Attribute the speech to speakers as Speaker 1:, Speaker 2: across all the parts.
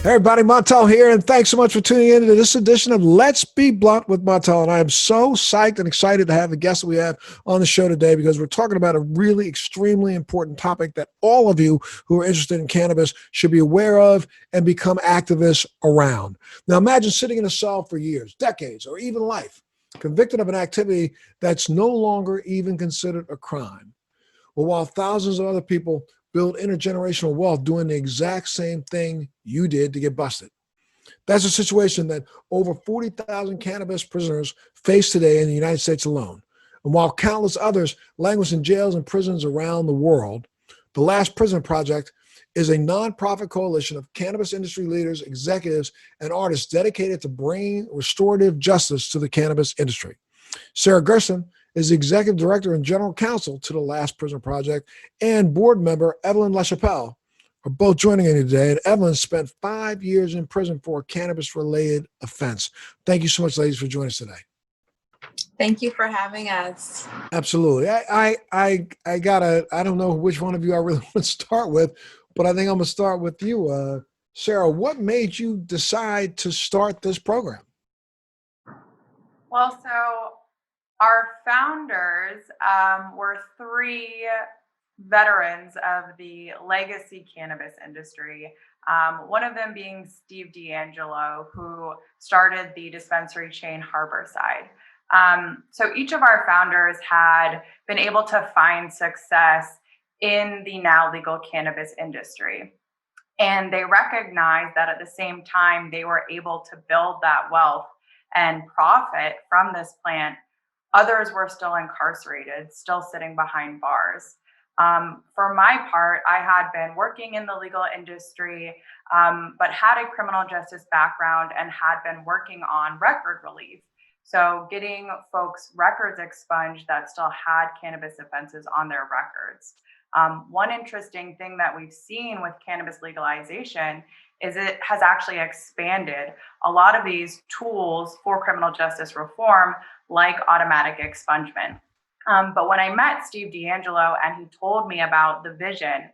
Speaker 1: Hey everybody, Montel here, and thanks so much for tuning in to this edition of Let's Be Blunt with Montel. And I am so psyched and excited to have the guest that we have on the show today because we're talking about a really extremely important topic that all of you who are interested in cannabis should be aware of and become activists around. Now imagine sitting in a cell for years, decades, or even life, convicted of an activity that's no longer even considered a crime. Well, while thousands of other people build intergenerational wealth doing the exact same thing you did to get busted. That's a situation that over 40,000 cannabis prisoners face today in the United States alone. And while countless others languish in jails and prisons around the world, the Last Prison Project is a nonprofit coalition of cannabis industry leaders, executives, and artists dedicated to bringing restorative justice to the cannabis industry. Sarah Gerston is the executive director and general counsel to the Last Prison Project, and board member Evelyn LaChapelle are both joining me today. And Evelyn spent 5 years in prison for a cannabis-related offense. Thank you so much, ladies, for joining us today.
Speaker 2: Thank you for having us.
Speaker 1: Absolutely. I don't know which one of you I really want to start with, but I think I'm going to start with you. Sarah, what made you decide to start this program?
Speaker 2: Well, so our founders were three veterans of the legacy cannabis industry. One of them being Steve D'Angelo, who started the dispensary chain Harborside. So each of our founders had been able to find success in the now legal cannabis industry. And they recognized that at the same time, they were able to build that wealth and profit from this plant. Others were still incarcerated, still sitting behind bars. For my part, I had been working in the legal industry, but had a criminal justice background and had been working on record relief. So getting folks' records expunged that still had cannabis offenses on their records. One interesting thing that we've seen with cannabis legalization is it has actually expanded a lot of these tools for criminal justice reform, like automatic expungement. But when I met Steve D'Angelo and he told me about the vision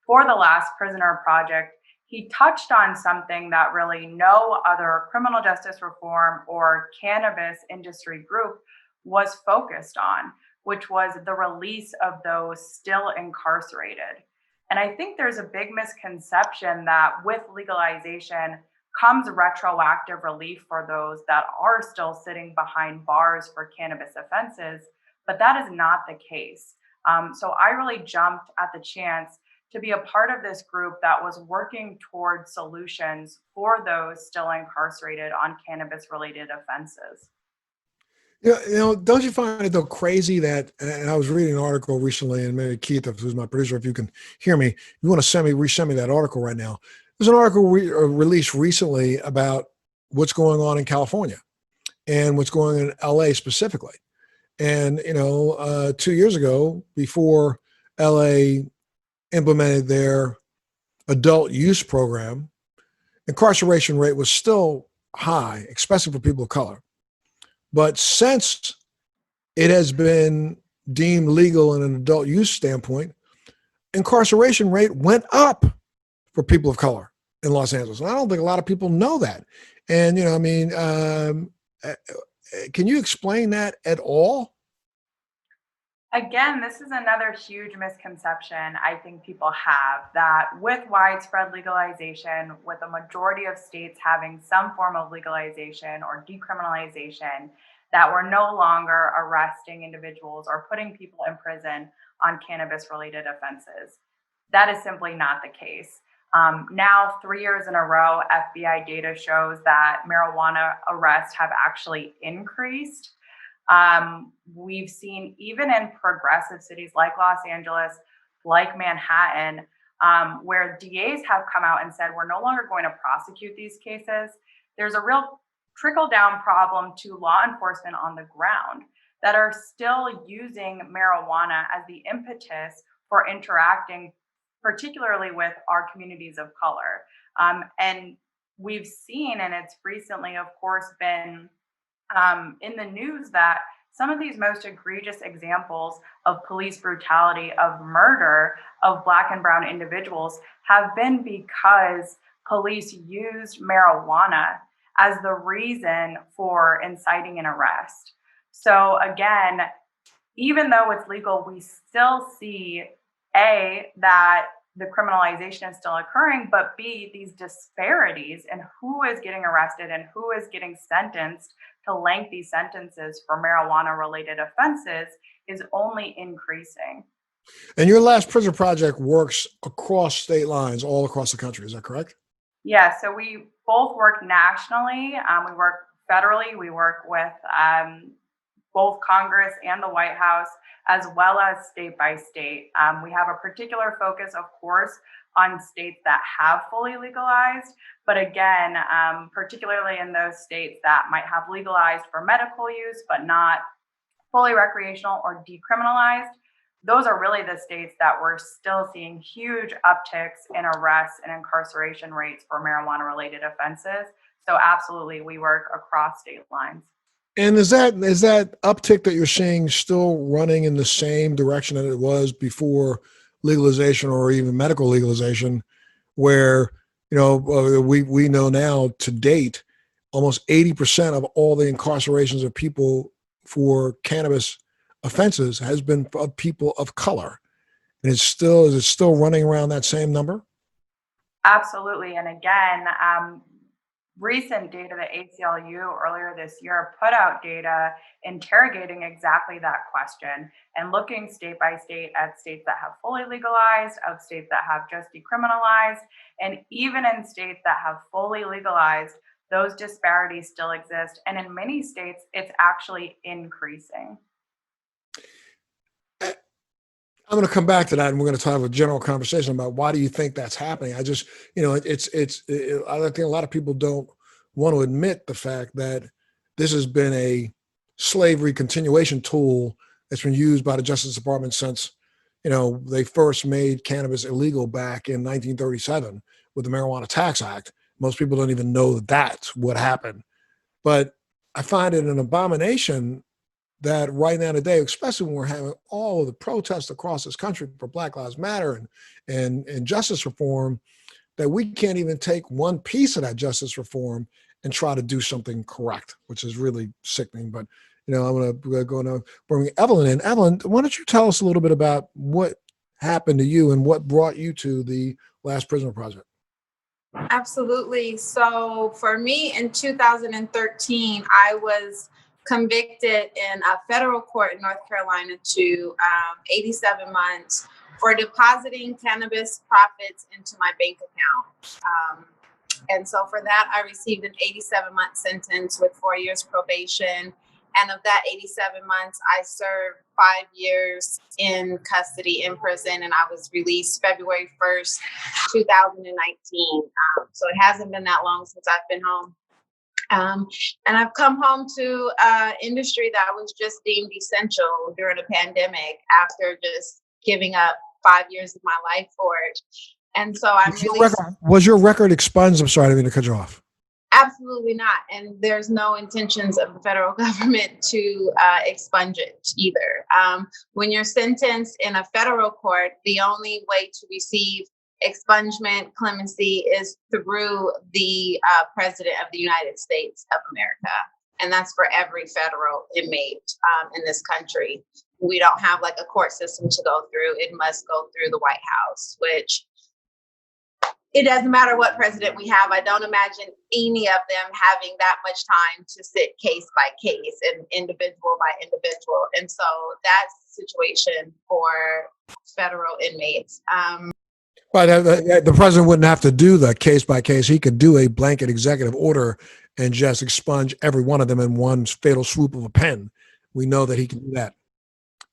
Speaker 2: for the Last Prisoner Project, he touched on something that really no other criminal justice reform or cannabis industry group was focused on, which was the release of those still incarcerated. And I think there's a big misconception that with legalization comes retroactive relief for those that are still sitting behind bars for cannabis offenses, but that is not the case. So I really jumped at the chance to be a part of this group that was working towards solutions for those still incarcerated on cannabis-related offenses.
Speaker 1: Don't you find it though crazy that, and I was reading an article recently, and maybe Keith, who's my producer, if you can hear me, you want to resend me that article right now. There's an article released recently about what's going on in California and what's going on in LA specifically. And, 2 years ago, before LA implemented their adult use program, incarceration rate was still high, especially for people of color. But since it has been deemed legal in an adult use standpoint, incarceration rate went up for people of color in Los Angeles. And I don't think a lot of people know that. And, can you explain that at all?
Speaker 2: Again, this is another huge misconception I think people have, that with widespread legalization, with a majority of states having some form of legalization or decriminalization, that we're no longer arresting individuals or putting people in prison on cannabis-related offenses. That is simply not the case. Now, 3 years in a row, FBI data shows that marijuana arrests have actually increased. We've seen even in progressive cities like Los Angeles, like Manhattan, where DAs have come out and said, we're no longer going to prosecute these cases. There's a real trickle-down problem to law enforcement on the ground that are still using marijuana as the impetus for interacting, particularly with our communities of color. And we've seen, and it's recently, of course, been in the news that some of these most egregious examples of police brutality, of murder of Black and brown individuals have been because police used marijuana as the reason for inciting an arrest. So again, even though it's legal, we still see that the criminalization is still occurring, but B, these disparities in who is getting arrested and who is getting sentenced to lengthy sentences for marijuana related offenses is only increasing.
Speaker 1: And your last prison project works across state lines, all across the country. Is that correct?
Speaker 2: Yeah, so we both work nationally. We work federally. We work with both Congress and the White House, as well as state by state. We have a particular focus, of course, on states that have fully legalized. But again, particularly in those states that might have legalized for medical use, but not fully recreational or decriminalized, those are really the states that we're still seeing huge upticks in arrests and incarceration rates for marijuana related offenses. So absolutely, we work across state lines.
Speaker 1: And is that uptick that you're seeing still running in the same direction that it was before legalization or even medical legalization, where we know now to date almost 80% of all the incarcerations of people for cannabis offenses has been of people of color, and is it still running around that same number?
Speaker 2: Absolutely, and again, recent data, the ACLU earlier this year put out data interrogating exactly that question and looking state by state at states that have fully legalized, of states that have just decriminalized, and even in states that have fully legalized, those disparities still exist. And in many states, it's actually increasing.
Speaker 1: I'm going to come back to that, and we're going to have a general conversation about why do you think that's happening. I just, I think a lot of people don't want to admit the fact that this has been a slavery continuation tool that's been used by the Justice Department since, they first made cannabis illegal back in 1937 with the Marijuana Tax Act. Most people don't even know that that's what happened. But I find it an abomination that right now today, especially when we're having all of the protests across this country for Black Lives Matter and justice reform, that we can't even take one piece of that justice reform and try to do something correct, which is really sickening. But, I'm going to bring Evelyn in. Evelyn, why don't you tell us a little bit about what happened to you and what brought you to the Last Prisoner Project?
Speaker 3: Absolutely. So for me in 2013, I was convicted in a federal court in North Carolina to 87 months for depositing cannabis profits into my bank account. And so for that, I received an 87-month sentence with 4 years probation. And of that 87 months, I served 5 years in custody in prison, and I was released February 1st, 2019. So it hasn't been that long since I've been home. And I've come home to an industry that was just deemed essential during a pandemic after just giving up 5 years of my life for it. And so I'm really...
Speaker 1: Was your record expunged? I'm sorry, I didn't mean to cut you off.
Speaker 3: Absolutely not. And there's no intentions of the federal government to expunge it either. When you're sentenced in a federal court, the only way to receive expungement, clemency is through the President of the United States of America. And that's for every federal inmate in this country. We don't have like a court system to go through. It must go through the White House, which it doesn't matter what president we have. I don't imagine any of them having that much time to sit case by case and individual by individual. And so that's the situation for federal inmates.
Speaker 1: Well, the president wouldn't have to do the case by case. He could do a blanket executive order and just expunge every one of them in one fatal swoop of a pen. We know that he can do that.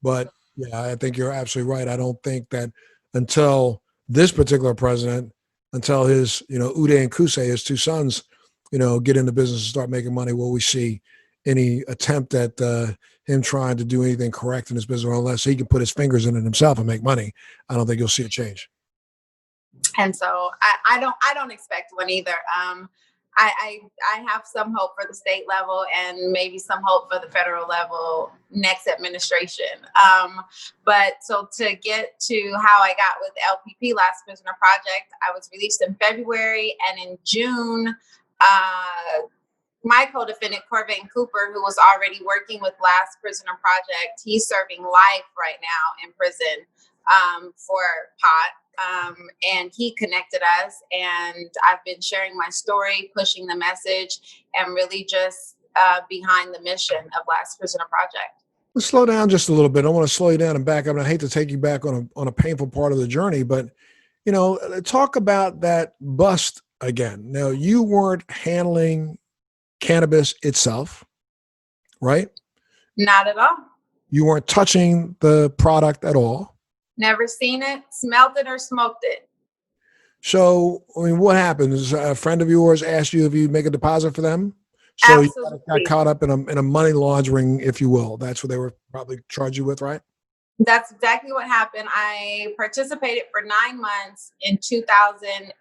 Speaker 1: But yeah, I think you're absolutely right. I don't think that until this particular president, until his, Uday and Kusei, his two sons, get into business and start making money, will we see any attempt at him trying to do anything correct in his business, unless he can put his fingers in it himself and make money. I don't think you'll see a change.
Speaker 3: And so I don't expect one either. I have some hope for the state level and maybe some hope for the federal level next administration. But so to get to how I got with LPP, Last Prisoner Project, I was released in February, and in June, my co-defendant, Corvain Cooper, who was already working with Last Prisoner Project, he's serving life right now in prison for pot. And he connected us, and I've been sharing my story, pushing the message, and really just behind the mission of Last Prisoner Project.
Speaker 1: Let's slow down just a little bit. I want to slow you down and back up. And I hate to take you back on a painful part of the journey, but talk about that bust again. Now, you weren't handling cannabis itself, right?
Speaker 3: Not at all.
Speaker 1: You weren't touching the product at all.
Speaker 3: Never seen it, smelled it, or smoked it.
Speaker 1: So, I mean, what happens? A friend of yours asked you if you make a deposit for them? So
Speaker 3: Absolutely.
Speaker 1: you got caught up in a money laundering, if you will. That's what they were probably charged you with, right?
Speaker 3: That's exactly what happened. I participated for 9 months in 2008,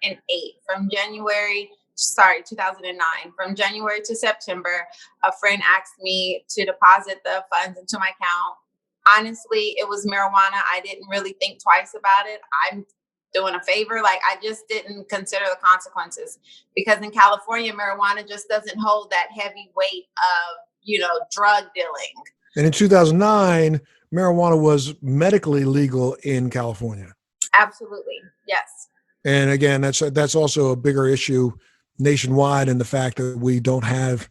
Speaker 3: 2009. From January to September, a friend asked me to deposit the funds into my account. Honestly, it was marijuana. I didn't really think twice about it. I'm doing a favor. Like, I just didn't consider the consequences, because in California, marijuana just doesn't hold that heavy weight of, drug dealing.
Speaker 1: And in 2009, marijuana was medically legal in California.
Speaker 3: Absolutely. Yes.
Speaker 1: And again, that's also a bigger issue nationwide, in the fact that we don't have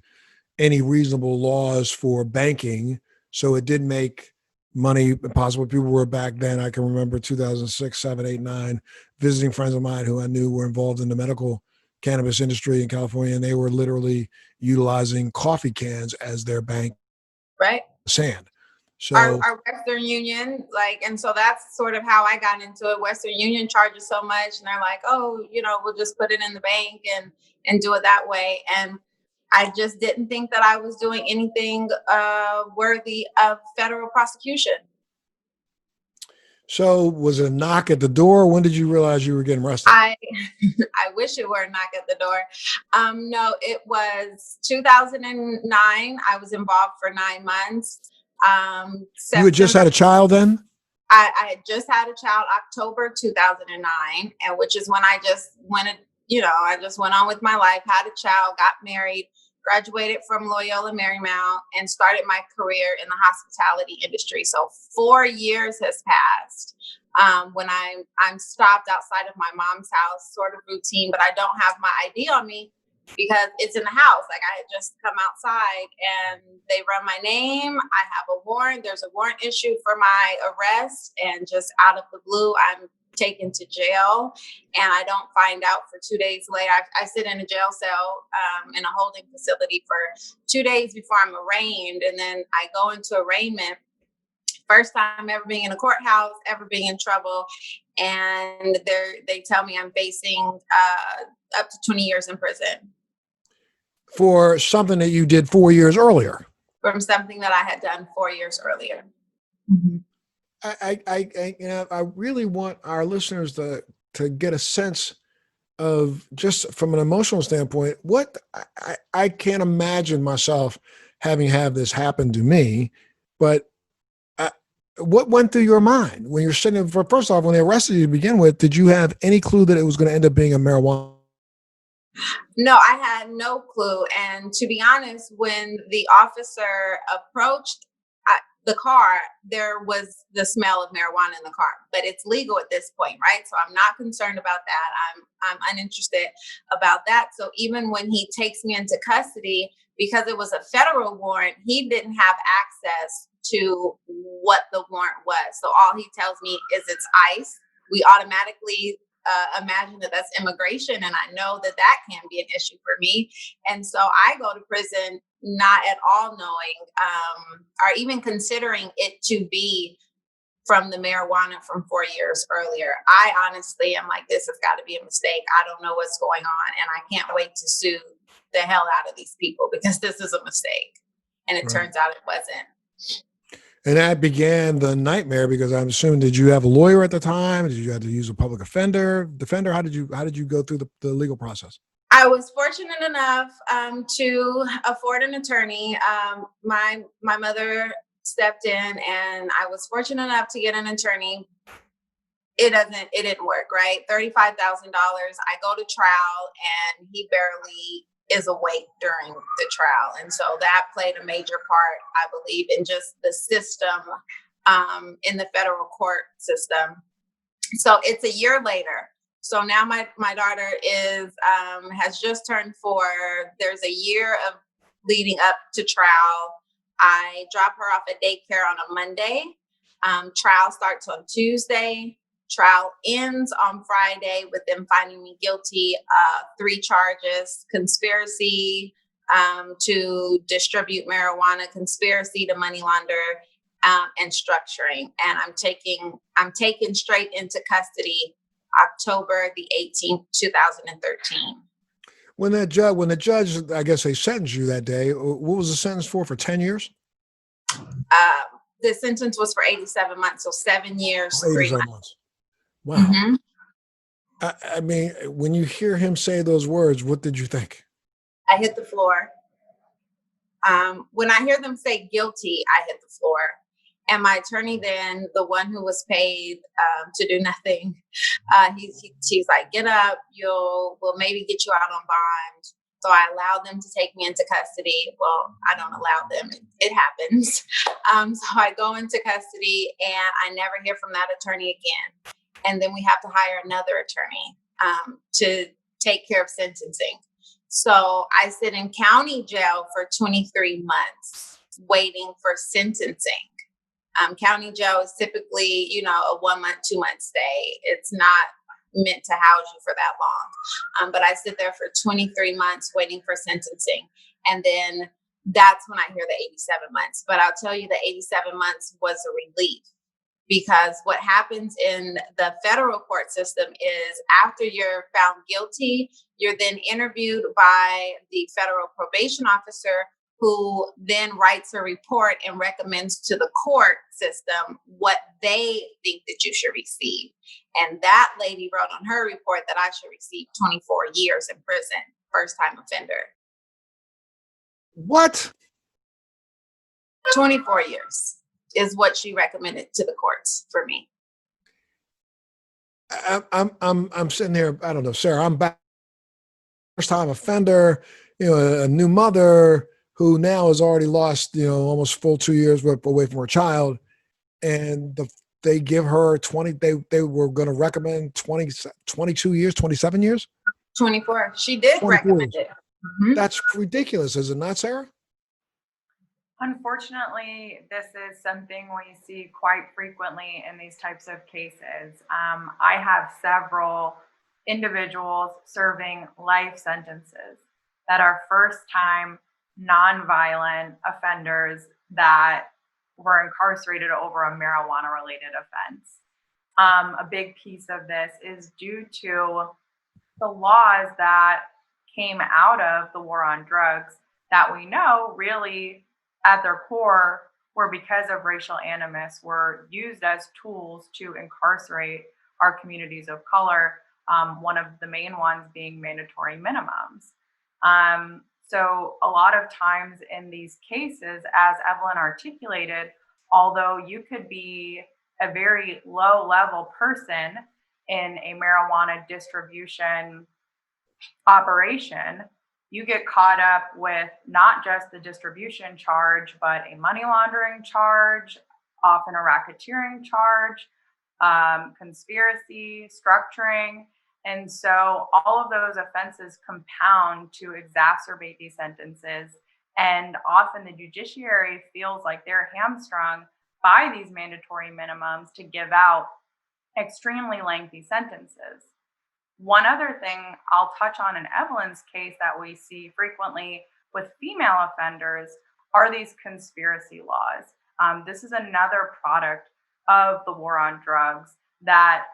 Speaker 1: any reasonable laws for banking. So it did make money impossible. People were back then, I can remember 2006, 7, 8, 9, visiting friends of mine who I knew were involved in the medical cannabis industry in California, and they were literally utilizing coffee cans as their bank.
Speaker 3: Right.
Speaker 1: Sand. So
Speaker 3: our Western Union, and so that's sort of how I got into it. Western Union charges so much, and they're like, oh, we'll just put it in the bank and do it that way. And I just didn't think that I was doing anything worthy of federal prosecution.
Speaker 1: So was it a knock at the door? When did you realize you were getting arrested?
Speaker 3: I wish it were a knock at the door. No, it was 2009. I was involved for 9 months.
Speaker 1: You had just had a child then?
Speaker 3: I had just had a child October 2009, and which is when I just went on with my life, had a child, got married, graduated from Loyola Marymount, and started my career in the hospitality industry. So 4 years has passed when I'm stopped outside of my mom's house, sort of routine, but I don't have my ID on me because it's in the house. Like, I had just come outside and they run my name. I have a warrant. There's a warrant issued for my arrest, and just out of the blue, I'm taken to jail, and I don't find out for 2 days later. I sit in a jail cell in a holding facility for 2 days before I'm arraigned, and then I go into arraignment. First time ever being in a courthouse, ever being in trouble, and they tell me I'm facing up to 20 years in prison
Speaker 1: for something that you did 4 years earlier.
Speaker 3: From something that I had done 4 years earlier.
Speaker 1: Mm-hmm. I really want our listeners to get a sense of, just from an emotional standpoint, what I can't imagine myself having had this happen to me, but what went through your mind when you're sitting, first off, when they arrested you to begin with, did you have any clue that it was going to end up being a marijuana?
Speaker 3: No, I had no clue. And to be honest, when the officer approached the car, there was the smell of marijuana in the car, but it's legal at this point, right? So I'm not concerned about that. I'm uninterested about that. So even when he takes me into custody, because it was a federal warrant, he didn't have access to what the warrant was. So all he tells me is it's ICE. We automatically imagine that that's immigration, and I know that can be an issue for me. And so I go to prison not at all knowing or even considering it to be from the marijuana from 4 years earlier. I honestly am like, this has got to be a mistake. I don't know what's going on, and I can't wait to sue the hell out of these people because this is a mistake. And it turns out it wasn't.
Speaker 1: And that began the nightmare, because I'm assuming, did you have a lawyer at the time? Did you have to use a public defender? How did you go through the legal process?
Speaker 3: I was fortunate enough to afford an attorney. My mother stepped in, and I was fortunate enough to get an attorney. It didn't work, right? $35,000. I go to trial, and he barely is awake during the trial, and so that played a major part, I believe, in just the system, in the federal court system. So it's a year later. So now my daughter is has just turned 4. There's a year of leading up to trial. I drop her off at daycare on a Monday. Trial starts on Tuesday. Trial ends on Friday with them finding me guilty of 3 charges: conspiracy to distribute marijuana, conspiracy to money launder, and structuring. And I'm taken straight into custody October the 18th, 2013.
Speaker 1: When the judge, I guess they sentenced you that day, what was the sentence for 10 years?
Speaker 3: The sentence was for 87 months, so 7 years, 3
Speaker 1: 87
Speaker 3: months.
Speaker 1: months. Wow.
Speaker 3: Mm-hmm.
Speaker 1: I mean, when you hear him say those words, what did you think?
Speaker 3: I hit the floor. When I hear them say guilty, I hit the floor. And my attorney, then the one who was paid to do nothing, he's like, "Get up, we'll maybe get you out on bond." So I allowed them to take me into custody. Well, I don't allow them; it happens. So I go into custody, and I never hear from that attorney again. And then we have to hire another attorney to take care of sentencing. So I sit in county jail for 23 months waiting for sentencing. County jail is typically, a 1 month, 2 month stay. It's not meant to house you for that long. But I sit there for 23 months waiting for sentencing. And then that's when I hear the 87 months. But I'll tell you, the 87 months was a relief, because what happens in the federal court system is after you're found guilty, you're then interviewed by the federal probation officer, who then writes a report and recommends to the court system what they think that you should receive. And that lady wrote on her report that I should receive 24 years in prison, first time offender.
Speaker 1: What?
Speaker 3: 24 years is what she recommended to the courts for me.
Speaker 1: I'm sitting here. I don't know, Sarah. I'm back, first time offender. A new mother who now has already lost, almost full 2 years away from her child, and they give her 20. They were going to recommend 20, 22 years, 27 years.
Speaker 3: 24. She did recommend it. Mm-hmm.
Speaker 1: That's ridiculous, is it not, Sarah?
Speaker 2: Unfortunately, this is something we see quite frequently in these types of cases. I have several individuals serving life sentences that are first-time, nonviolent offenders that were incarcerated over a marijuana-related offense. A big piece of this is due to the laws that came out of the war on drugs that we know really at their core were, because of racial animus, were used as tools to incarcerate our communities of color, one of the main ones being mandatory minimums. So a lot of times in these cases, as Evelyn articulated, although you could be a very low-level person in a marijuana distribution operation, you get caught up with not just the distribution charge, but a money laundering charge, often a racketeering charge, conspiracy, structuring. And so all of those offenses compound to exacerbate these sentences. And often the judiciary feels like they're hamstrung by these mandatory minimums to give out extremely lengthy sentences. One other thing I'll touch on in Evelyn's case that we see frequently with female offenders are these conspiracy laws. This is another product of the war on drugs, that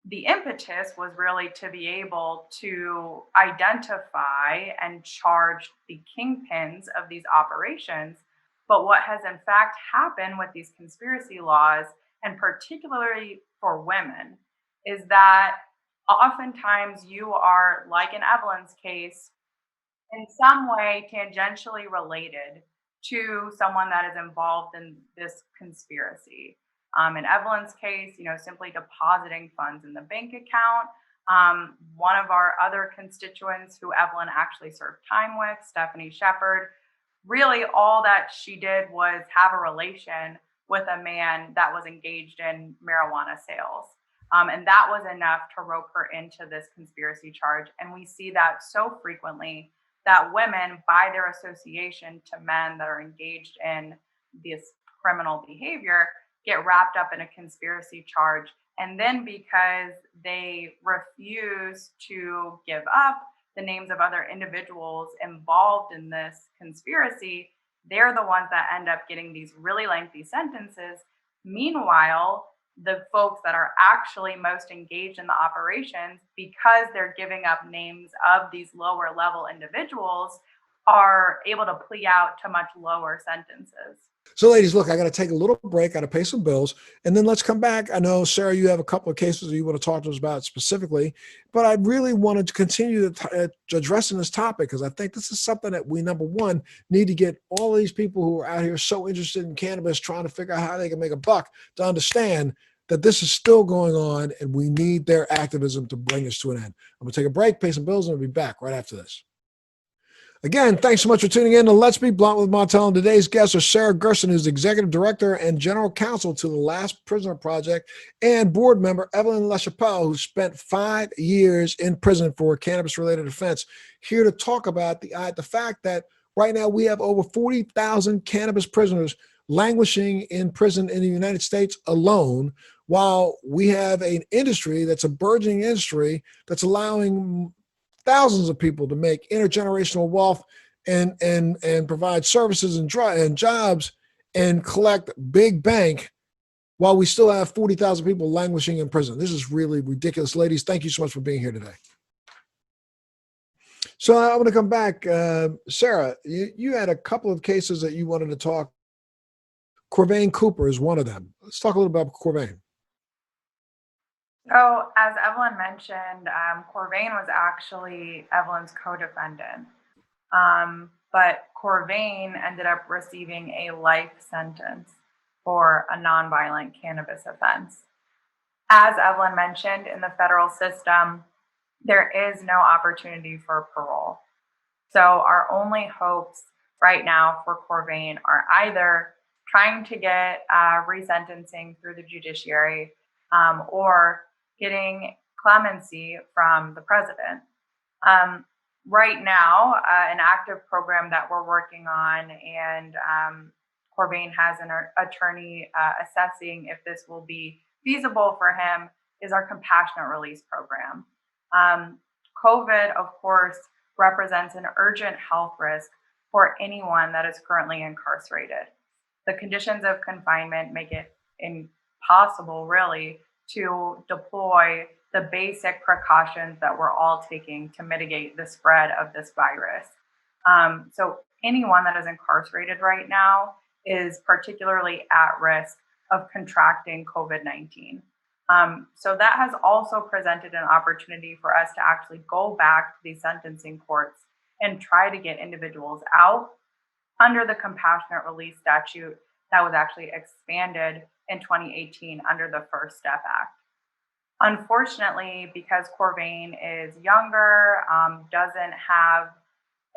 Speaker 2: the impetus was really to be able to identify and charge the kingpins of these operations. But what has in fact happened with these conspiracy laws, and particularly for women, is that oftentimes you are, like in Evelyn's case, in some way tangentially related to someone that is involved in this conspiracy. In Evelyn's case, simply depositing funds in the bank account. One of our other constituents who Evelyn actually served time with, Stephanie Shepard, really all that she did was have a relation with a man that was engaged in marijuana sales. And that was enough to rope her into this conspiracy charge. And we see that so frequently that women, by their association to men that are engaged in this criminal behavior, get wrapped up in a conspiracy charge. And then because they refuse to give up the names of other individuals involved in this conspiracy, they're the ones that end up getting these really lengthy sentences. Meanwhile, the folks that are actually most engaged in the operations, because they're giving up names of these lower level individuals, are able to plea out to much lower sentences.
Speaker 1: So ladies, look, I got to take a little break. I got to pay some bills, and then let's come back. I know, Sarah, you have a couple of cases that you want to talk to us about specifically, but I really wanted to continue addressing this topic because I think this is something that we, number one, need to get all of these people who are out here so interested in cannabis, trying to figure out how they can make a buck, to understand that this is still going on, and we need their activism to bring us to an end. I'm going to take a break, pay some bills, and we'll be back right after this. Again, thanks so much for tuning in to Let's Be Blunt with Montel. And today's guests are Sarah Gerston, who's Executive Director and General Counsel to the Last Prisoner Project, and board member Evelyn LaChapelle, who spent 5 years in prison for a cannabis-related offense, here to talk about the fact that right now we have over 40,000 cannabis prisoners languishing in prison in the United States alone, while we have an industry that's a burgeoning industry that's allowing thousands of people to make intergenerational wealth and provide services and jobs and collect big bank, while we still have 40,000 people languishing in prison. This is really ridiculous. Ladies, thank you so much for being here today. So I want to come back. Sarah, you had a couple of cases that you wanted to talk. Corvain Cooper is one of them. Let's talk a little about Corvain.
Speaker 2: So, as Evelyn mentioned, Corvain was actually Evelyn's co-defendant. But Corvain ended up receiving a life sentence for a nonviolent cannabis offense. As Evelyn mentioned, in the federal system, there is no opportunity for parole. So our only hopes right now for Corvain are either trying to get resentencing through the judiciary, or getting clemency from the president. Right now, an active program that we're working on, and Corvain has an attorney assessing if this will be feasible for him, is our compassionate release program. COVID, of course, represents an urgent health risk for anyone that is currently incarcerated. The conditions of confinement make it impossible, really, to deploy the basic precautions that we're all taking to mitigate the spread of this virus. So anyone that is incarcerated right now is particularly at risk of contracting COVID-19. So that has also presented an opportunity for us to actually go back to these sentencing courts and try to get individuals out under the compassionate release statute that was actually expanded in 2018 under the First Step Act. Unfortunately, because Corvain is younger, doesn't have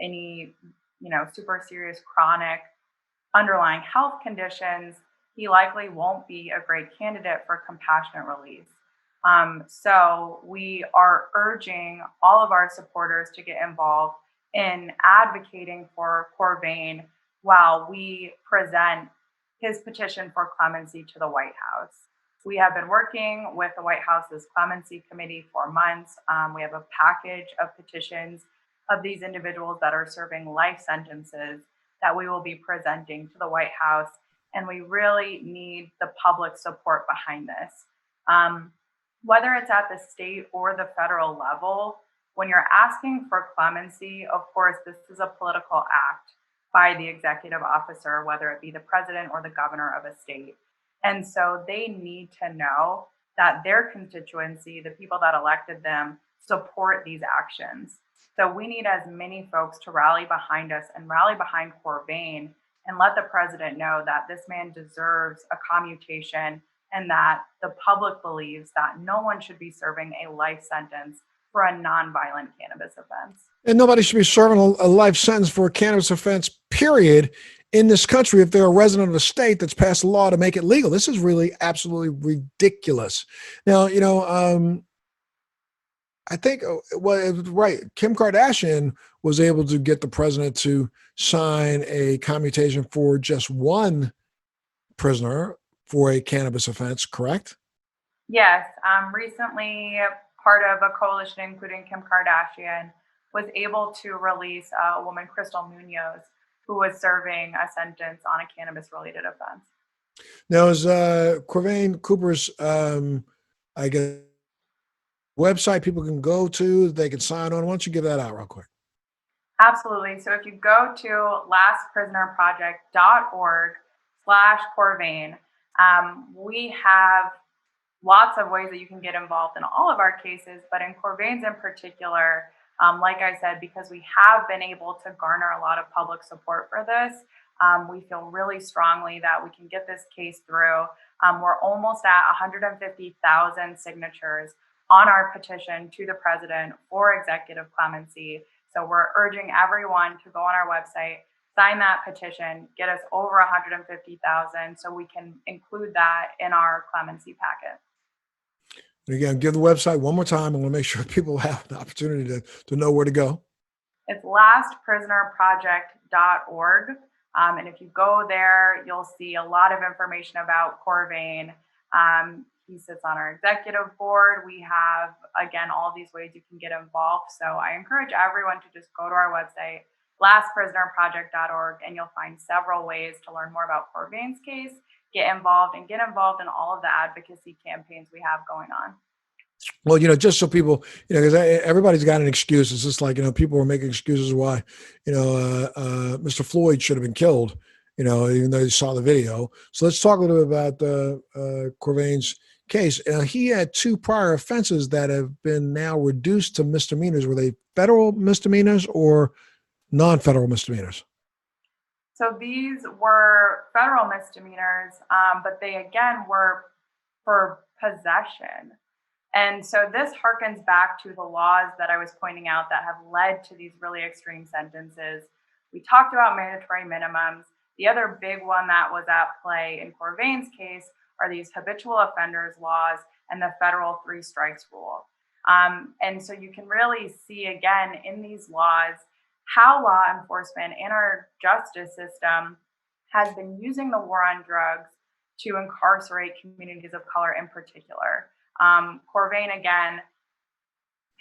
Speaker 2: any, super serious chronic underlying health conditions, he likely won't be a great candidate for compassionate release. So we are urging all of our supporters to get involved in advocating for Corvain while we present his petition for clemency to the White House. We have been working with the White House's Clemency Committee for months. We have a package of petitions of these individuals that are serving life sentences that we will be presenting to the White House. And we really need the public support behind this. Whether it's at the state or the federal level, when you're asking for clemency, of course, this is a political act by the executive officer, whether it be the president or the governor of a state. And so they need to know that their constituency, the people that elected them, support these actions. So we need as many folks to rally behind us and rally behind Corvain and let the president know that this man deserves a commutation and that the public believes that no one should be serving a life sentence for a nonviolent cannabis offense.
Speaker 1: And nobody should be serving a life sentence for a cannabis offense, period, in this country if they're a resident of a state that's passed a law to make it legal. This is really absolutely ridiculous. Now, I think, well, it was right. Kim Kardashian was able to get the president to sign a commutation for just one prisoner for a cannabis offense, correct?
Speaker 2: Yes, recently part of a coalition, including Kim Kardashian, was able to release a woman, Crystal Munoz, who was serving a sentence on a cannabis-related offense.
Speaker 1: Now, is Corvain Cooper's, I guess, website people can go to, they can sign on? Why don't you give that out real quick?
Speaker 2: Absolutely. So if you go to lastprisonerproject.org/Corvain, we have lots of ways that you can get involved in all of our cases, but in Corvain's in particular, like I said, because we have been able to garner a lot of public support for this, we feel really strongly that we can get this case through. We're almost at 150,000 signatures on our petition to the president for executive clemency. So we're urging everyone to go on our website, sign that petition, get us over 150,000 so we can include that in our clemency packet.
Speaker 1: And again, give the website one more time. I want to make sure people have the opportunity to know where to go.
Speaker 2: It's lastprisonerproject.org. And if you go there, you'll see a lot of information about Corvain. He sits on our executive board. We have, again, all these ways you can get involved. So I encourage everyone to just go to our website, lastprisonerproject.org, and you'll find several ways to learn more about Corvain's case, get involved in all of the advocacy campaigns we have going on.
Speaker 1: Well, just so people, because everybody's got an excuse. It's just like, people are making excuses why, Mr. Floyd should have been killed, even though you saw the video. So let's talk a little bit about Corvain's case. He had 2 prior offenses that have been now reduced to misdemeanors. Were they federal misdemeanors or non-federal misdemeanors?
Speaker 2: So these were federal misdemeanors, but they again were for possession. And so this harkens back to the laws that I was pointing out that have led to these really extreme sentences. We talked about mandatory minimums. The other big one that was at play in Corvain's case are these habitual offenders laws and the federal 3 strikes rule. And so you can really see again in these laws how law enforcement and our justice system has been using the war on drugs to incarcerate communities of color in particular. Corvain, again,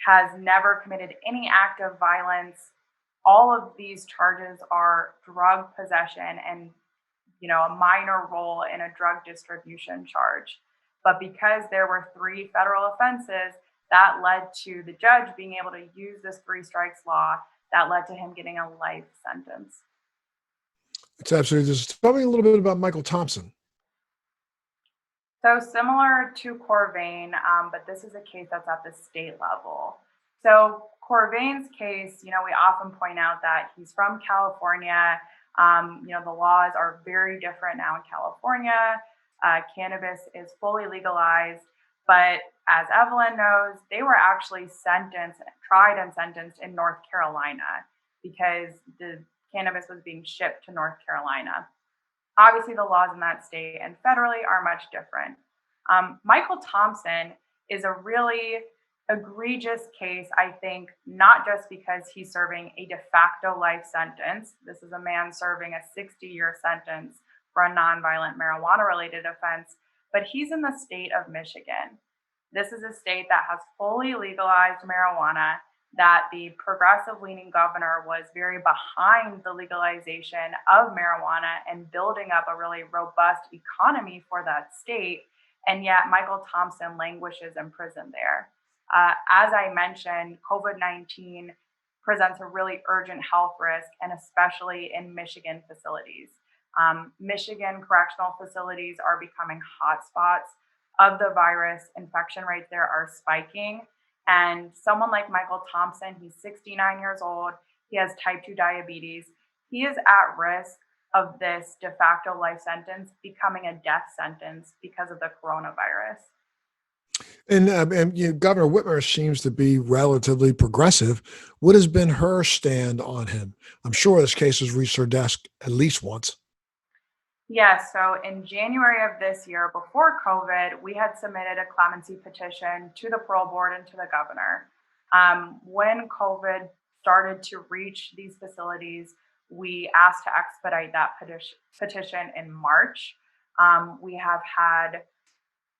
Speaker 2: has never committed any act of violence. All of these charges are drug possession and, a minor role in a drug distribution charge. But because there were 3 federal offenses, that led to the judge being able to use this 3 strikes law that led to him getting a life sentence.
Speaker 1: It's absolutely. Just tell me a little bit about Michael Thompson.
Speaker 2: So similar to Corvain, but this is a case that's at the state level. So Corvain's case, we often point out that he's from California. The laws are very different now in California. Cannabis is fully legalized, but as Evelyn knows, they were actually tried and sentenced in North Carolina because the cannabis was being shipped to North Carolina. Obviously, the laws in that state and federally are much different. Michael Thompson is a really egregious case, I think, not just because he's serving a de facto life sentence. This is a man serving a 60-year sentence for a nonviolent marijuana-related offense, but he's in the state of Michigan. This is a state that has fully legalized marijuana, that the progressive-leaning governor was very behind the legalization of marijuana and building up a really robust economy for that state, and yet Michael Thompson languishes in prison there. As I mentioned, COVID-19 presents a really urgent health risk, and especially in Michigan facilities. Michigan correctional facilities are becoming hotspots of the virus, infection rates there are spiking. And someone like Michael Thompson, he's 69 years old, he has type 2 diabetes. He is at risk of this de facto life sentence becoming a death sentence because of the coronavirus.
Speaker 1: And Governor Whitmer seems to be relatively progressive. What has been her stand on him? I'm sure this case has reached her desk at least once.
Speaker 2: Yes, so in January of this year, before COVID, we had submitted a clemency petition to the parole board and to the governor. When COVID started to reach these facilities, we asked to expedite that petition in March. We have had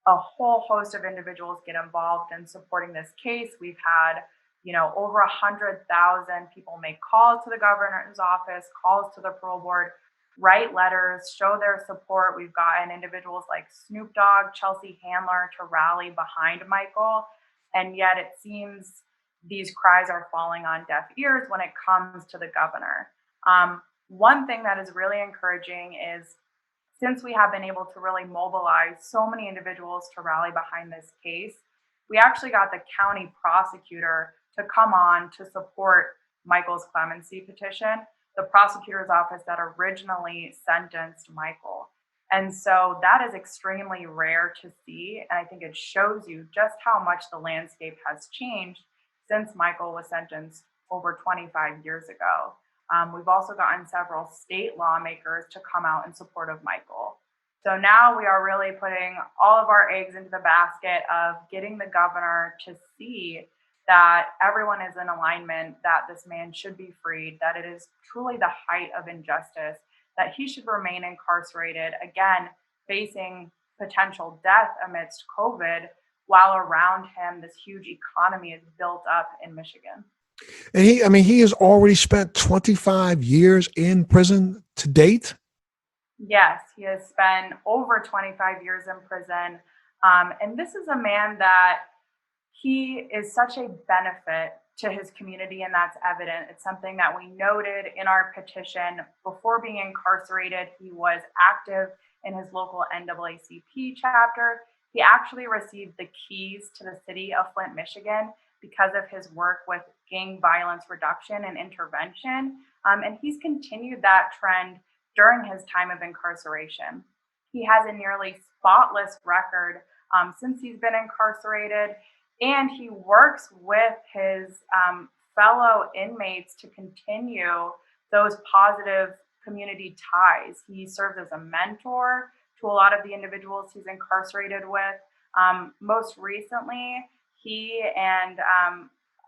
Speaker 2: a whole host of individuals get involved in supporting this case. We've had, over 100,000 people make calls to the governor's office, calls to the parole board, write letters, show their support. We've gotten individuals like Snoop Dogg, Chelsea Handler to rally behind Michael. And yet it seems these cries are falling on deaf ears when it comes to the governor. One thing that is really encouraging is since we have been able to really mobilize so many individuals to rally behind this case, we actually got the county prosecutor to come on to support Michael's clemency petition, the prosecutor's office that originally sentenced Michael. And so that is extremely rare to see. And I think it shows you just how much the landscape has changed since Michael was sentenced over 25 years ago. We've also gotten several state lawmakers to come out in support of Michael. So now we are really putting all of our eggs into the basket of getting the governor to see that everyone is in alignment, that this man should be freed, that it is truly the height of injustice, that he should remain incarcerated, again, facing potential death amidst COVID, while around him, this huge economy is built up in Michigan.
Speaker 1: And he has already spent 25 years in prison to date.
Speaker 2: Yes, he has spent over 25 years in prison. And this is a man that he is such a benefit to his community, and that's evident. It's something that we noted in our petition. Before being incarcerated, he was active in his local NAACP chapter. He actually received the keys to the city of Flint, Michigan, because of his work with gang violence reduction and intervention. And he's continued that trend during his time of incarceration. He has a nearly spotless record since he's been incarcerated, and he works with his fellow inmates to continue those positive community ties. He serves as a mentor to a lot of the individuals he's incarcerated with. Most recently, he and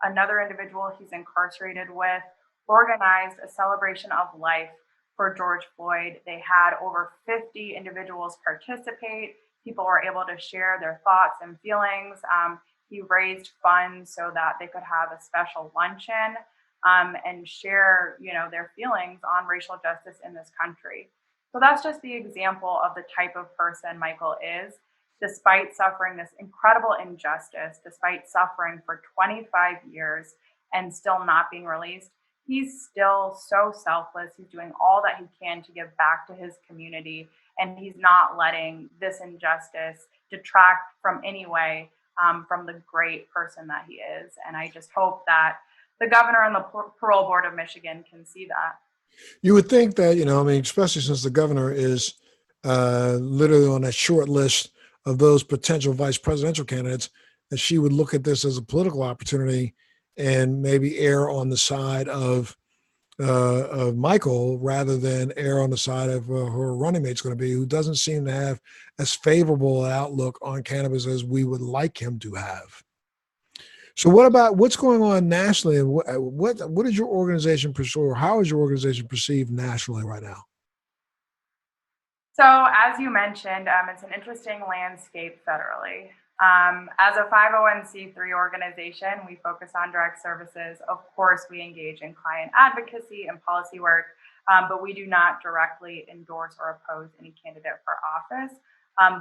Speaker 2: another individual he's incarcerated with organized a celebration of life for George Floyd. They had over 50 individuals participate. People were able to share their thoughts and feelings. He raised funds so that they could have a special luncheon and share, their feelings on racial justice in this country. So that's just the example of the type of person Michael is. Despite suffering this incredible injustice, despite suffering for 25 years and still not being released, he's still so selfless. He's doing all that he can to give back to his community, and he's not letting this injustice detract from any way from the great person that he is. And I just hope that the governor and the parole board of Michigan can see that.
Speaker 1: You would think that, especially since the governor is literally on that short list of those potential vice presidential candidates, that she would look at this as a political opportunity and maybe err on the side of Michael rather than err on the side of who her running mate's going to be, who doesn't seem to have as favorable an outlook on cannabis as we would like him to have. So what about what's going on nationally, and what is your organization pursue, or how is your organization perceived nationally right now?
Speaker 2: So as you mentioned, it's an interesting landscape federally. As a 501c3 organization, we focus on direct services. Of course, we engage in client advocacy and policy work, but we do not directly endorse or oppose any candidate for office.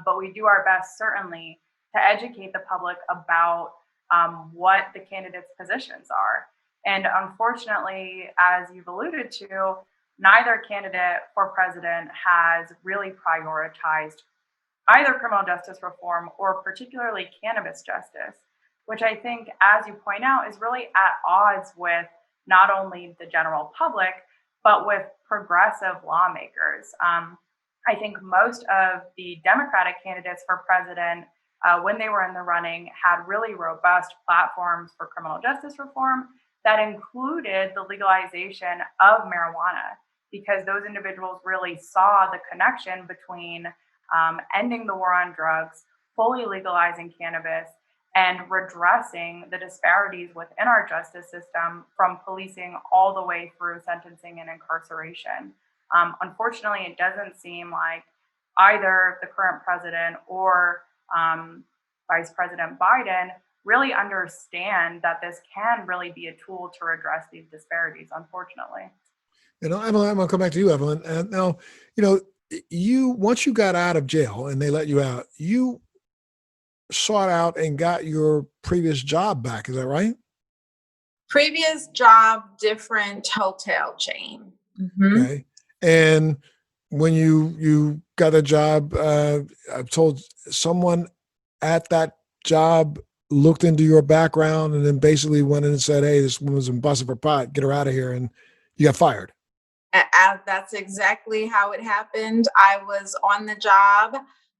Speaker 2: But we do our best, certainly, to educate the public about what the candidates' positions are. And unfortunately, as you've alluded to, neither candidate for president has really prioritized either criminal justice reform or particularly cannabis justice, which I think, as you point out, is really at odds with not only the general public, but with progressive lawmakers. I think most of the Democratic candidates for president, when they were in the running, had really robust platforms for criminal justice reform that included the legalization of marijuana, because those individuals really saw the connection between ending the war on drugs, fully legalizing cannabis, and redressing the disparities within our justice system from policing all the way through sentencing and incarceration. Unfortunately, it doesn't seem like either the current president or Vice President Biden really understand that this can really be a tool to redress these disparities, unfortunately.
Speaker 1: Evelyn, I'm going to come back to you, Evelyn. Now, you once you got out of jail and they let you out, you sought out and got your previous job back. Is that right?
Speaker 3: Previous job, different hotel chain. Mm-hmm.
Speaker 1: Okay. And when you got that job, I've told someone at that job looked into your background and then basically went in and said, "Hey, this woman's been busting for pot. Get her out of here," and you got fired.
Speaker 3: That's exactly how it happened. I was on the job,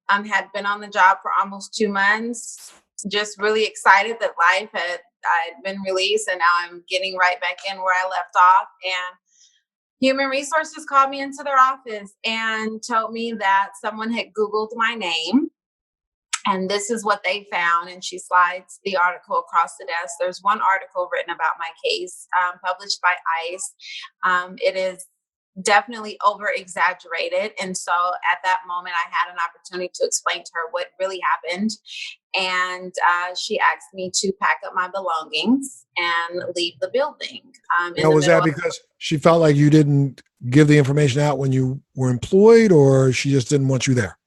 Speaker 3: had been on the job for almost 2 months, just really excited that I had been released, and now I'm getting right back in where I left off. And Human Resources called me into their office and told me that someone had Googled my name, and this is what they found. And she slides the article across the desk. There's one article written about my case, published by ICE. It is definitely over exaggerated. And so at that moment, I had an opportunity to explain to her what really happened. And she asked me to pack up my belongings and leave the building.
Speaker 1: Now, was that because she felt like you didn't give the information out when you were employed, or she just didn't want you there?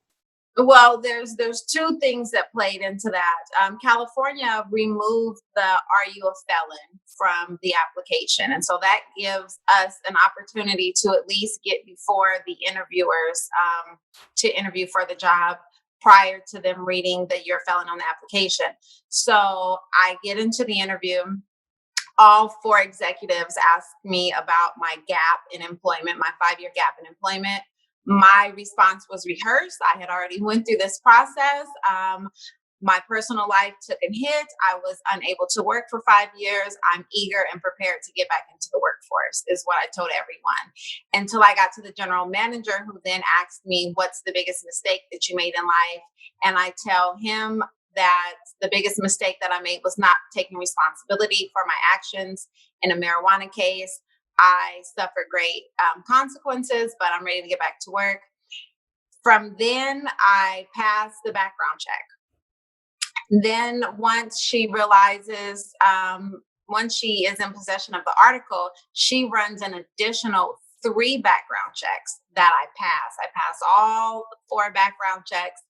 Speaker 3: Well, there's two things that played into that. California removed the "Are you a felon?" from the application. And so that gives us an opportunity to at least get before the interviewers to interview for the job prior to them reading that you're a felon on the application. So I get into the interview. All 4 executives asked me about my gap in employment, my 5-year gap in employment. My response was rehearsed. I had already went through this process. My personal life took a hit. I was unable to work for 5 years. I'm eager and prepared to get back into the workforce, is what I told everyone. Until I got to the general manager, who then asked me, "What's the biggest mistake that you made in life?" And I tell him that the biggest mistake that I made was not taking responsibility for my actions in a marijuana case. I suffered great consequences, but I'm ready to get back to work. From then, I passed the background check. Then once she realizes, once she is in possession of the article, she runs an additional 3 background checks that I pass. I pass all 4 background checks.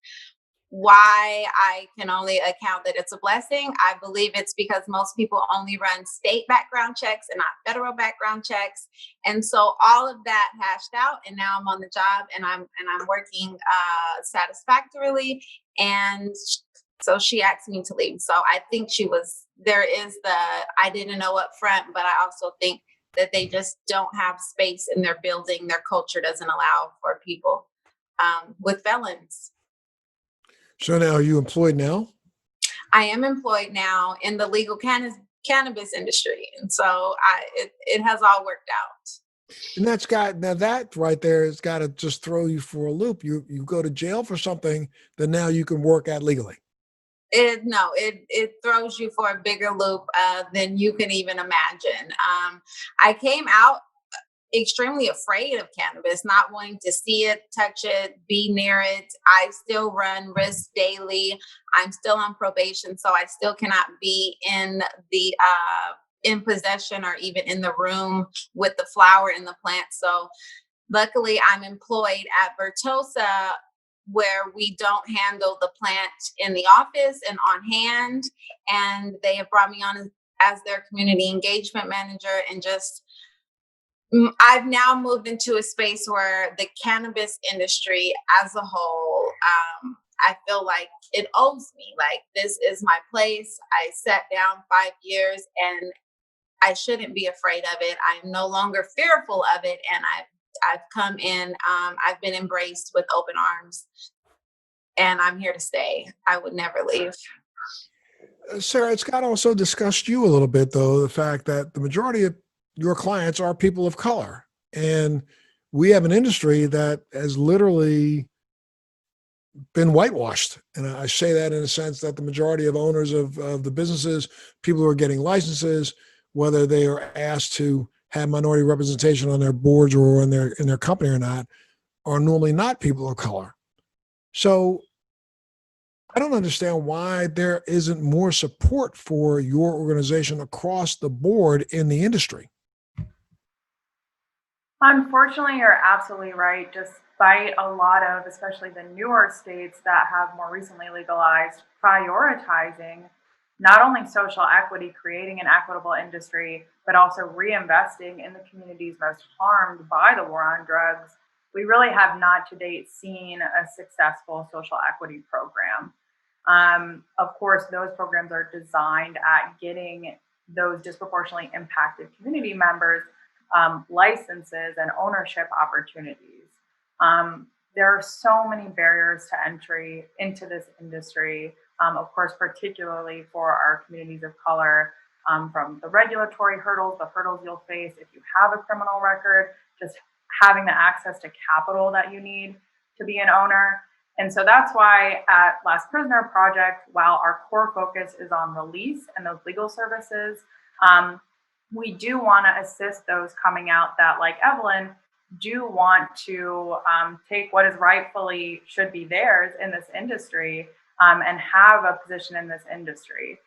Speaker 3: Why I can only account that it's a blessing, I believe it's because most people only run state background checks and not federal background checks. And so all of that hashed out, and now I'm on the job, and I'm working satisfactorily. And so she asked me to leave. So I think I didn't know up front, but I also think that they just don't have space in their building. Their culture doesn't allow for people with felons.
Speaker 1: So now, are you employed now?
Speaker 3: I am employed now in the legal cannabis industry. And so it has all worked out.
Speaker 1: And that right there has got to just throw you for a loop. You go to jail for something that now you can work at legally.
Speaker 3: It throws you for a bigger loop than you can even imagine. I came out extremely afraid of cannabis, not wanting to see it, touch it, be near it. I still run risks daily. I'm still on probation, so I still cannot be in the in possession or even in the room with the flower and the plant. So luckily, I'm employed at Vertosa, where we don't handle the plant in the office and on hand, and they have brought me on as their community engagement manager. And just I've now moved into a space where the cannabis industry as a whole I feel like it owes me. Like, this is my place. I sat down 5 years, and I shouldn't be afraid of it. I'm no longer fearful of it. And I've come in, I've been embraced with open arms, and I'm here to stay. I would never leave.
Speaker 1: Sarah, Scott also discussed you a little bit, though, the fact that the majority of your clients are people of color. And we have an industry that has literally been whitewashed. And I say that in a sense that the majority of owners of the businesses, people who are getting licenses, whether they are asked to have minority representation on their boards or in their company or not, are normally not people of color. So I don't understand why there isn't more support for your organization across the board in the industry.
Speaker 2: Unfortunately, you're absolutely right. Despite a lot of, especially the newer states that have more recently legalized, prioritizing not only social equity, creating an equitable industry, but also reinvesting in the communities most harmed by the war on drugs, we really have not to date seen a successful social equity program. Of course, those programs are designed at getting those disproportionately impacted community members licenses and ownership opportunities. There are so many barriers to entry into this industry, of course, particularly for our communities of color, from the regulatory hurdles, the hurdles you'll face if you have a criminal record, just having the access to capital that you need to be an owner. And so that's why at Last Prisoner Project, while our core focus is on release and those legal services, we do want to assist those coming out that, like Evelyn, do want to take what is rightfully should be theirs in this industry and have a position in this industry.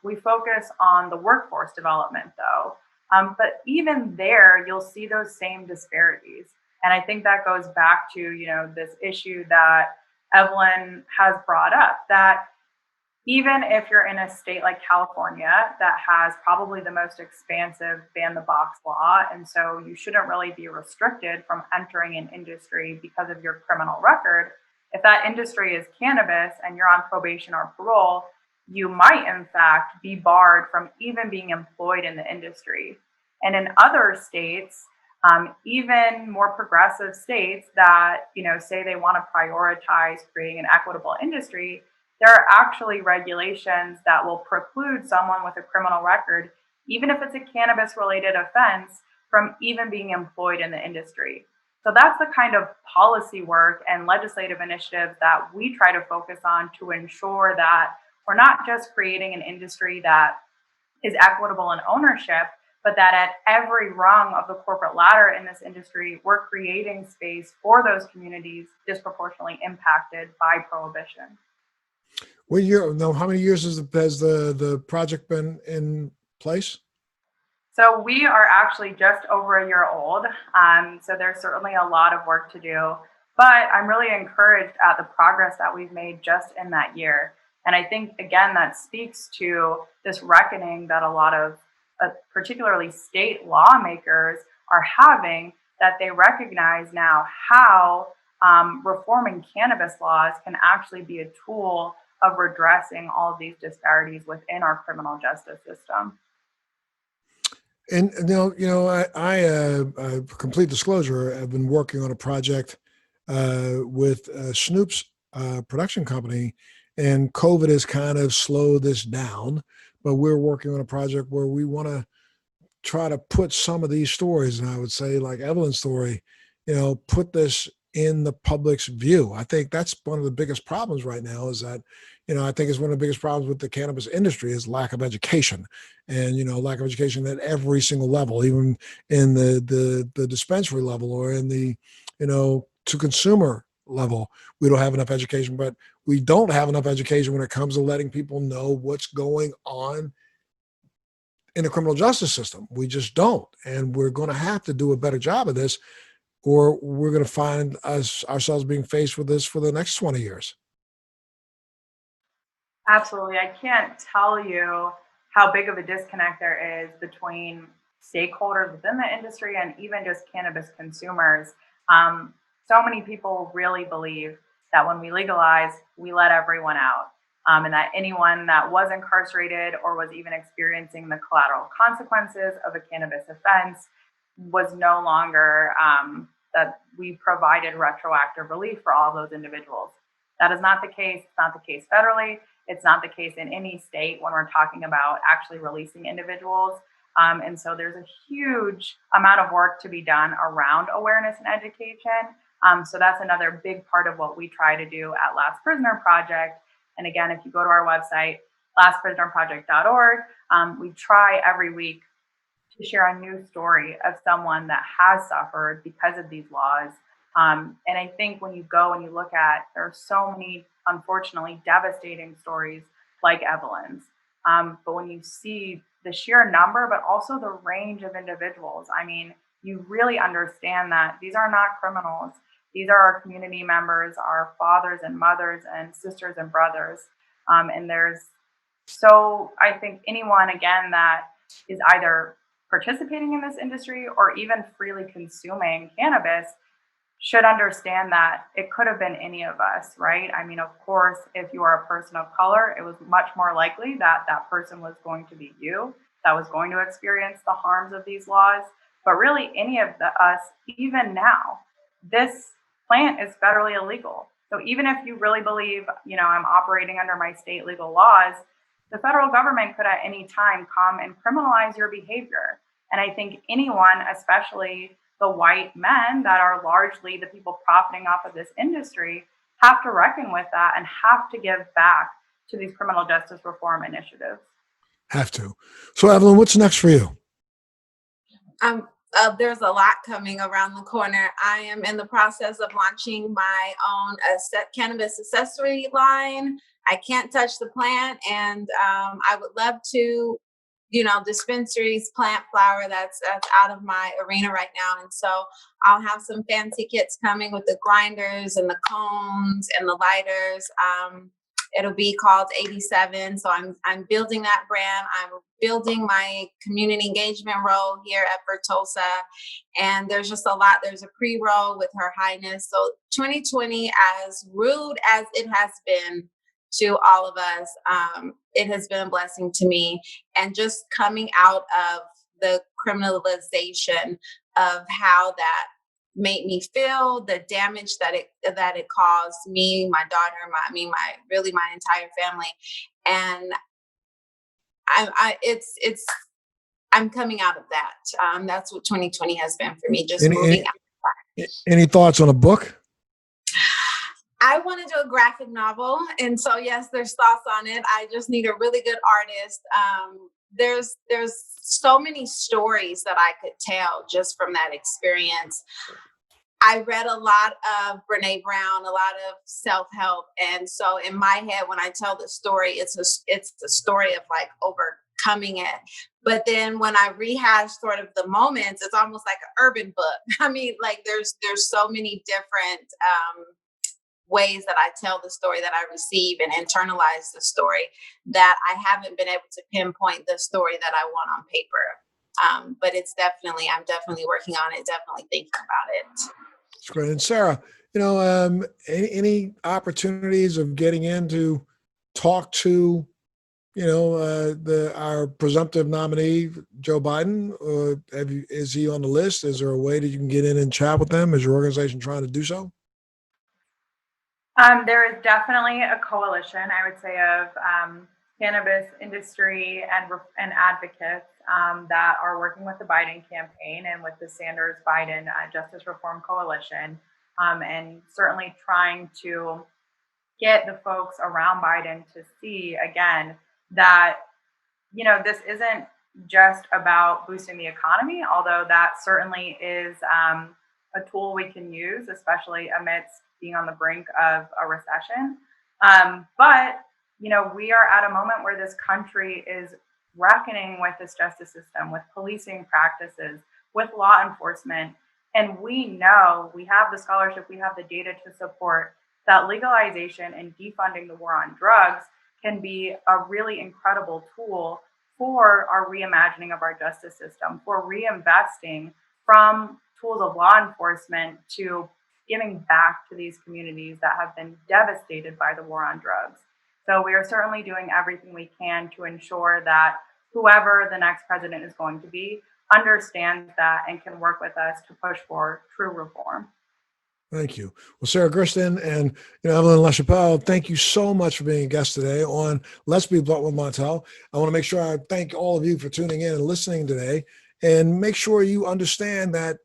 Speaker 2: We focus on the workforce development, though. But even there, you'll see those same disparities. And I think that goes back to, this issue that Evelyn has brought up, that even if you're in a state like California that has probably the most expansive ban the box law, and so you shouldn't really be restricted from entering an industry because of your criminal record, if that industry is cannabis and you're on probation or parole, you might in fact be barred from even being employed in the industry. And in other states, even more progressive states that say they want to prioritize creating an equitable industry, there are actually regulations that will preclude someone with a criminal record, even if it's a cannabis-related offense, from even being employed in the industry. So that's the kind of policy work and legislative initiatives that we try to focus on to ensure that we're not just creating an industry that is equitable in ownership, but that at every rung of the corporate ladder in this industry, we're creating space for those communities disproportionately impacted by prohibition.
Speaker 1: What year? No, how many years has the project been in place?
Speaker 2: So we are actually just over a year old. So there's certainly a lot of work to do, but I'm really encouraged at the progress that we've made just in that year. And I think, again, that speaks to this reckoning that a lot of particularly state lawmakers are having, that they recognize now how reforming cannabis laws can actually be a tool of redressing all of these disparities within our criminal justice system.
Speaker 1: And I complete disclosure, I've been working on a project with Snoop's production company, and COVID has kind of slowed this down. But we're working on a project where we want to try to put some of these stories, and I would say, like Evelyn's story, put this in the public's view. I think that's one of the biggest problems right now, is that, I think it's one of the biggest problems with the cannabis industry is lack of education, and, lack of education at every single level, even in the dispensary level or in the, to consumer level. We don't have enough education, but we don't have enough education when it comes to letting people know what's going on in the criminal justice system. We just don't. And we're going to have to do a better job of this, or we're going to find ourselves being faced with this for the next 20 years.
Speaker 2: Absolutely. I can't tell you how big of a disconnect there is between stakeholders within the industry and even just cannabis consumers. So many people really believe that when we legalize, we let everyone out. And that anyone that was incarcerated or was even experiencing the collateral consequences of a cannabis offense was no longer, that we provided retroactive relief for all of those individuals. That is not the case. It's not the case federally. It's not the case in any state when we're talking about actually releasing individuals. And so there's a huge amount of work to be done around awareness and education. So that's another big part of what we try to do at Last Prisoner Project. And again, if you go to our website, lastprisonerproject.org, we try every week to share a new story of someone that has suffered because of these laws. And I think when you go and you look at, there are so many, unfortunately, devastating stories like Evelyn's. But when you see the sheer number, but also the range of individuals, I mean, you really understand that these are not criminals. These are our community members, our fathers and mothers and sisters and brothers. And I think anyone, again, that is either participating in this industry or even freely consuming cannabis should understand that it could have been any of us, right? I mean, of course, if you are a person of color, it was much more likely that that person was going to be you, that was going to experience the harms of these laws. But really, any of us, even now, this plant is federally illegal. So even if you really believe, I'm operating under my state legal laws, the federal government could at any time come and criminalize your behavior. And I think anyone, especially the white men that are largely the people profiting off of this industry, have to reckon with that and have to give back to these criminal justice reform initiatives.
Speaker 1: Have to. So, Evelyn, what's next for you?
Speaker 3: There's a lot coming around the corner. I am in the process of launching my own cannabis accessory line. I can't touch the plant, and I would love to, dispensaries plant flower. That's out of my arena right now, and so I'll have some fancy kits coming with the grinders and the cones and the lighters. It'll be called 87. So I'm building that brand. I'm building my community engagement role here at Vertosa. And there's just a lot. There's a pre-roll with Her Highness. So 2020, as rude as it has been to all of us, it has been a blessing to me. And just coming out of the criminalization of how that made me feel, the damage that it caused me, my daughter, my entire family, and I'm coming out of that. That's what 2020 has been for me. Just moving out.
Speaker 1: Any thoughts on a book?
Speaker 3: I want to do a graphic novel, and so yes, there's thoughts on it. I just need a really good artist. There's so many stories that I could tell just from that experience. I read a lot of Brene Brown, a lot of self-help. And so in my head, when I tell the story, it's a story of like overcoming it. But then when I rehash sort of the moments, it's almost like an urban book. I mean, like there's so many different ways that I tell the story, that I receive and internalize the story, that I haven't been able to pinpoint the story that I want on paper. But I'm definitely working on it, definitely thinking about it.
Speaker 1: That's great. And Sarah, any opportunities of getting in to talk to, our presumptive nominee, Joe Biden? Is he on the list? Is there a way that you can get in and chat with them? Is your organization trying to do so?
Speaker 2: There is definitely a coalition, I would say, of cannabis industry and advocates that are working with the Biden campaign and with the Sanders-Biden Justice Reform Coalition, and certainly trying to get the folks around Biden to see, again, that, this isn't just about boosting the economy, although that certainly is a tool we can use, especially amidst being on the brink of a recession. But we are at a moment where this country is reckoning with this justice system, with policing practices, with law enforcement. And we know, we have the scholarship, we have the data to support that legalization and defunding the war on drugs can be a really incredible tool for our reimagining of our justice system, for reinvesting from tools of law enforcement to giving back to these communities that have been devastated by the war on drugs. So we are certainly doing everything we can to ensure that whoever the next president is going to be understands that and can work with us to push for true reform.
Speaker 1: Thank you. Well, Sarah Gerston and Evelyn LaChapelle, thank you so much for being a guest today on Let's Be Blunt with Montel. I want to make sure I thank all of you for tuning in and listening today, and make sure you understand that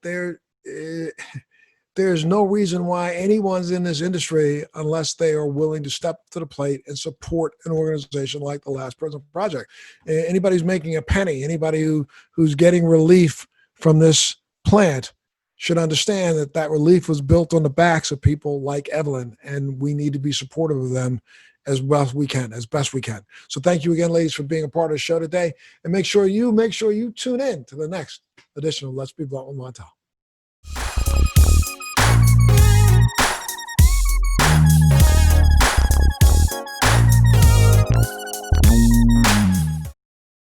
Speaker 1: there's no reason why anyone's in this industry unless they are willing to step to the plate and support an organization like the Last Prison Project. Anybody who's making a penny, anybody who's getting relief from this plant should understand that that relief was built on the backs of people like Evelyn, and we need to be supportive of them as best we can. So thank you again, ladies, for being a part of the show today, and make sure you tune in to the next edition of Let's Be Blunt with Montel.